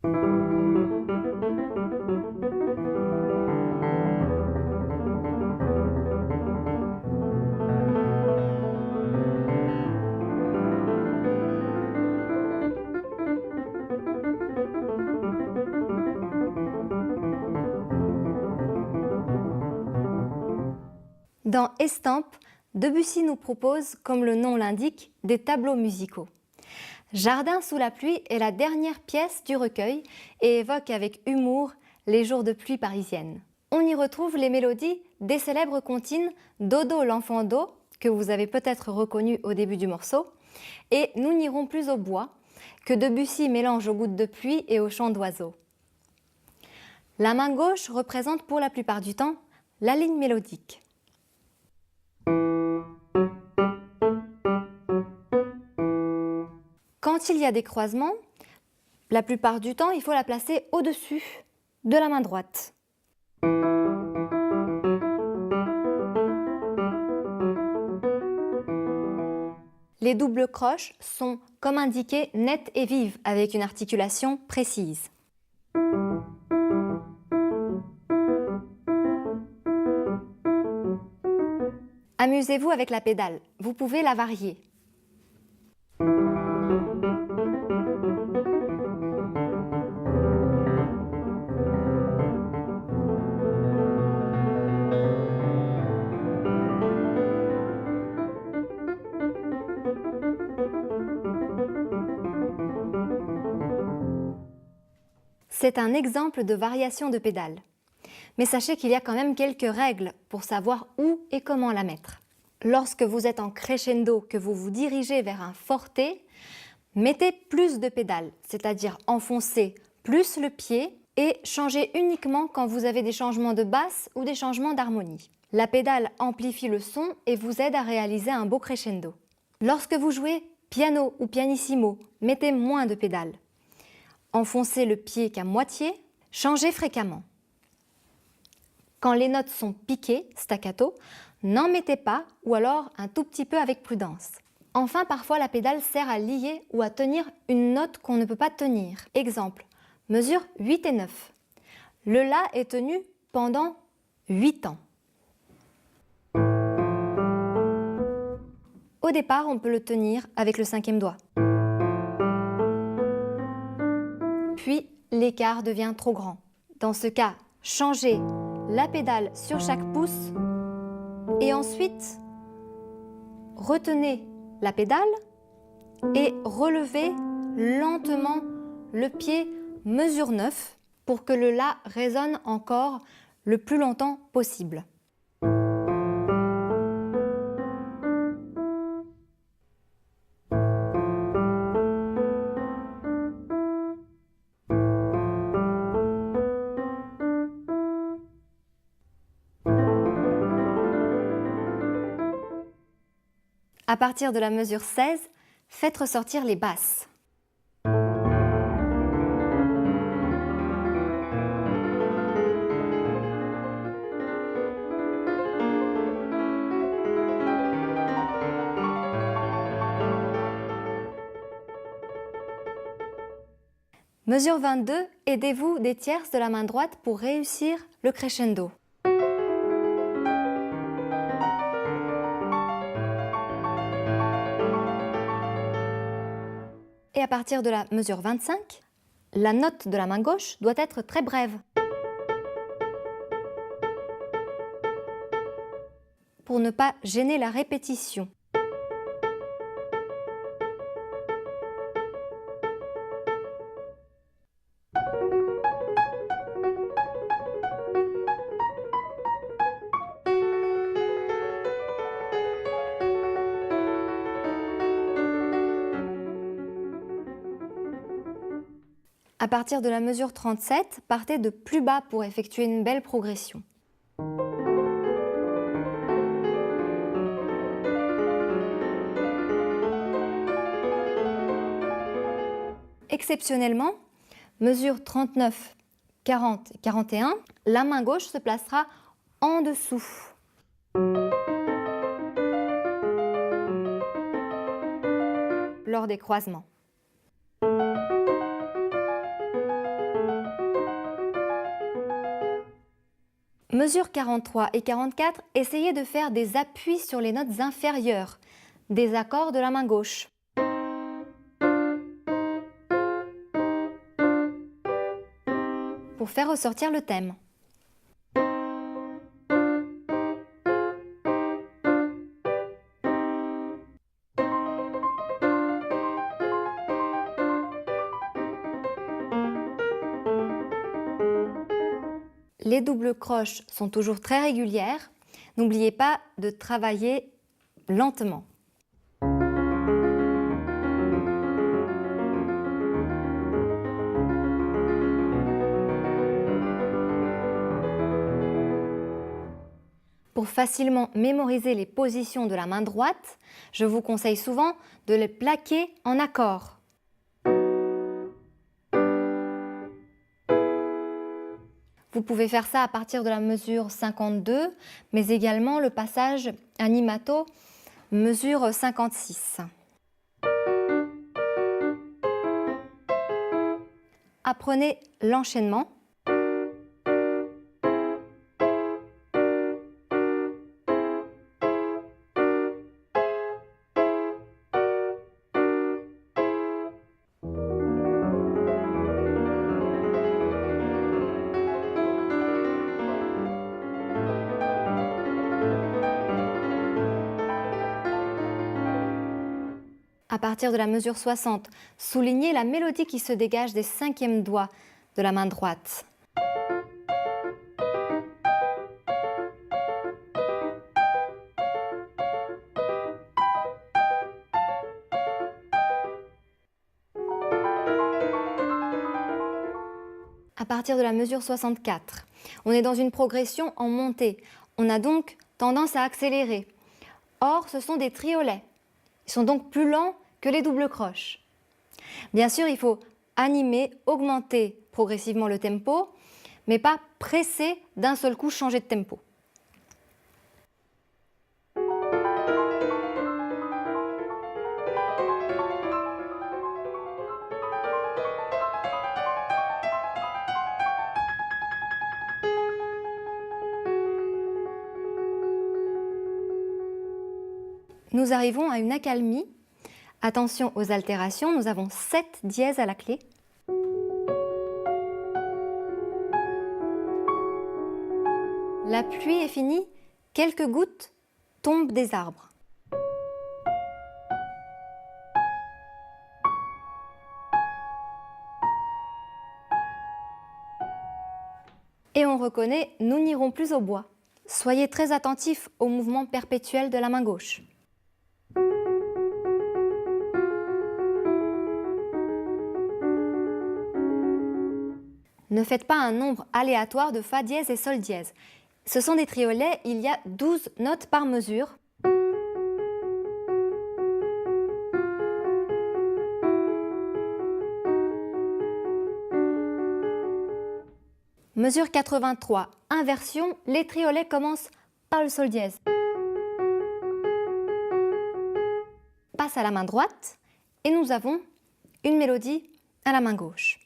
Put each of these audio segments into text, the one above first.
Dans Estampes, Debussy nous propose, comme le nom l'indique, des tableaux musicaux. Jardin sous la pluie est la dernière pièce du recueil et évoque avec humour les jours de pluie parisienne. On y retrouve les mélodies des célèbres comptines Dodo l'enfant d'eau, que vous avez peut-être reconnu au début du morceau, et Nous n'irons plus au bois, que Debussy mélange aux gouttes de pluie et aux chants d'oiseaux. La main gauche représente pour la plupart du temps la ligne mélodique. Quand il y a des croisements, la plupart du temps, il faut la placer au-dessus de la main droite. Les doubles croches sont, comme indiqué, nettes et vives, avec une articulation précise. Amusez-vous avec la pédale, vous pouvez la varier. C'est un exemple de variation de pédale. Mais sachez qu'il y a quand même quelques règles pour savoir où et comment la mettre. Lorsque vous êtes en crescendo, que vous vous dirigez vers un forte, mettez plus de pédales, c'est-à-dire enfoncez plus le pied et changez uniquement quand vous avez des changements de basse ou des changements d'harmonie. La pédale amplifie le son et vous aide à réaliser un beau crescendo. Lorsque vous jouez piano ou pianissimo, mettez moins de pédales. Enfoncez le pied qu'à moitié, changez fréquemment. Quand les notes sont piquées, staccato, n'en mettez pas ou alors un tout petit peu avec prudence. Enfin, parfois la pédale sert à lier ou à tenir une note qu'on ne peut pas tenir. Exemple, mesure 8 et 9. Le La est tenu pendant 8 ans. Au départ, on peut le tenir avec le 5e doigt. Puis, l'écart devient trop grand. Dans ce cas, changez la pédale sur chaque pouce et ensuite retenez la pédale et relevez lentement le pied mesure 9 pour que le La résonne encore le plus longtemps possible. À partir de la mesure 16, faites ressortir les basses. Mesure 22, aidez-vous des tierces de la main droite pour réussir le crescendo. Et à partir de la mesure 25, la note de la main gauche doit être très brève pour ne pas gêner la répétition. À partir de la mesure 37, partez de plus bas pour effectuer une belle progression. Exceptionnellement, mesure 39, 40 et 41, la main gauche se placera en dessous. Lors des croisements. Mesure 43 et 44, essayez de faire des appuis sur les notes inférieures des accords de la main gauche. Pour faire ressortir le thème. Les doubles croches sont toujours très régulières. N'oubliez pas de travailler lentement. Pour facilement mémoriser les positions de la main droite, je vous conseille souvent de les plaquer en accord. Vous pouvez faire ça à partir de la mesure 52, mais également le passage animato, mesure 56. Apprenez l'enchaînement. À partir de la mesure 60, soulignez la mélodie qui se dégage des cinquièmes doigts de la main droite. À partir de la mesure 64, on est dans une progression en montée. On a donc tendance à accélérer. Or, ce sont des triolets. Ils sont donc plus lents que les doubles croches. Bien sûr, il faut animer, augmenter progressivement le tempo, mais pas presser d'un seul coup changer de tempo. Nous arrivons à une accalmie. Attention aux altérations, nous avons 7 dièses à la clé. La pluie est finie, quelques gouttes tombent des arbres. Et on reconnaît « Nous n'irons plus au bois ». Soyez très attentifs au mouvement perpétuel de la main gauche. Ne faites pas un nombre aléatoire de Fa dièse et Sol dièse. Ce sont des triolets, il y a 12 notes par mesure. Mesure 83, inversion, les triolets commencent par le Sol dièse. Passe à la main droite et nous avons une mélodie à la main gauche.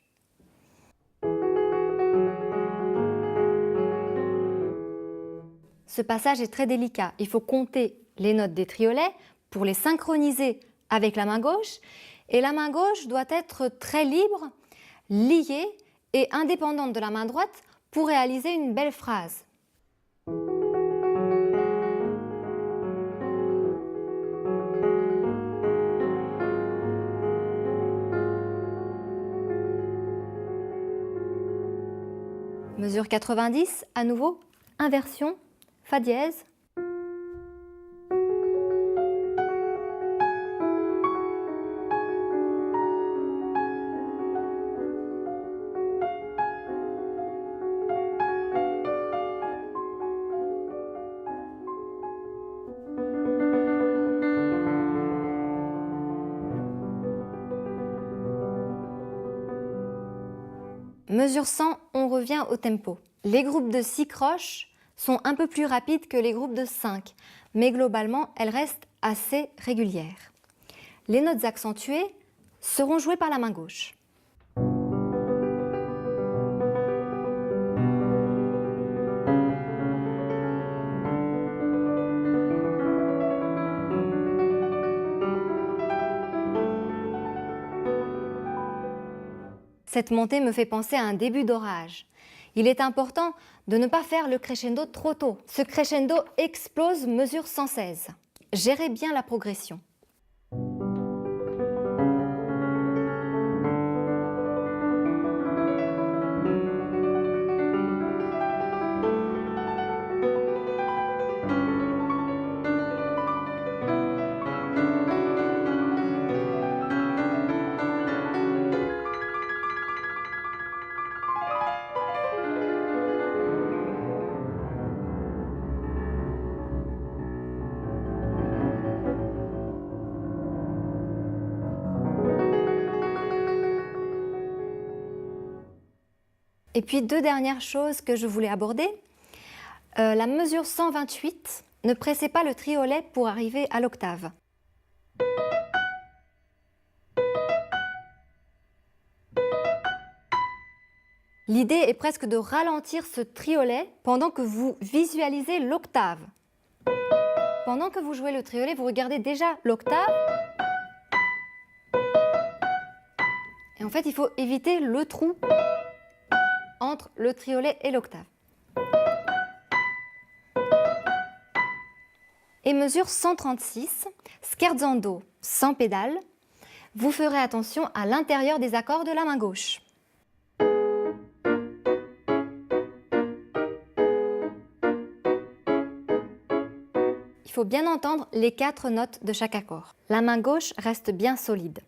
Ce passage est très délicat. Il faut compter les notes des triolets pour les synchroniser avec la main gauche. Et la main gauche doit être très libre, liée et indépendante de la main droite pour réaliser une belle phrase. Mesure 90, à nouveau, inversion. Fa dièse. Mesure 100, on revient au tempo. Les groupes de 6 croches sont un peu plus rapides que les groupes de 5, mais globalement, elles restent assez régulières. Les notes accentuées seront jouées par la main gauche. Cette montée me fait penser à un début d'orage. Il est important de ne pas faire le crescendo trop tôt. Ce crescendo explose mesure 116. Gérez bien la progression. Et puis deux dernières choses que je voulais aborder. La mesure 128, ne pressez pas le triolet pour arriver à l'octave. L'idée est presque de ralentir ce triolet pendant que vous visualisez l'octave. Pendant que vous jouez le triolet, vous regardez déjà l'octave. Et en fait, il faut éviter le trou entre le triolet et l'octave. Et mesure 136, scherzando sans pédale, vous ferez attention à l'intérieur des accords de la main gauche. Il faut bien entendre les 4 notes de chaque accord. La main gauche reste bien solide.